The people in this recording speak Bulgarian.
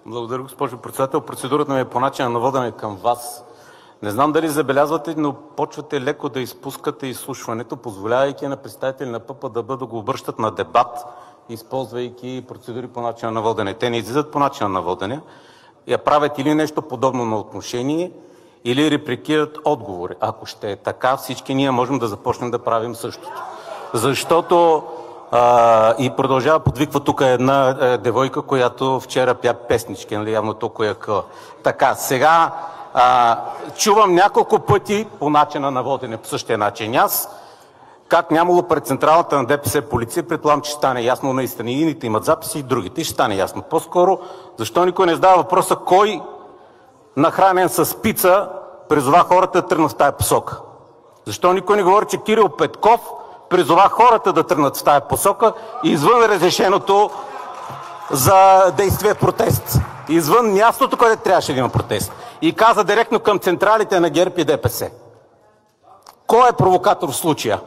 Благодаря, госпожо председател. Процедурата ми е по начина на водене към Вас. Не знам дали забелязвате, но почвате леко да изпускате изслушването, позволявайки на представители на ПП да го обръщат на дебат, използвайки процедури по начина на водене. Те не излизат по начина на водене, я правят или нещо подобно на отношение, или репликират отговори. Ако ще е така, всички ние можем да започнем да правим същото. Защото и продължава подвиква тук една девойка, която вчера пя песнички, нали, явно толкова я къла. Така, сега чувам няколко пъти по начина на водене по същия начин. Аз, как нямало пред централата на ДПС полиция, предполагам, че ще стане ясно наистина. И едните имат записи, и другите, и ще стане ясно. По-скоро, защо никой не задава въпроса кой нахранен с пица призова хората да тръгнат в тая посока? Защо никой не говори, че Кирил Петков призова хората да тръгнат в тая посока извън разрешеното за действие протест? Извън мястото, където трябваше да има протест. И каза директно към централите на ГЕРБ и ДПС. Кой е провокатор в случая?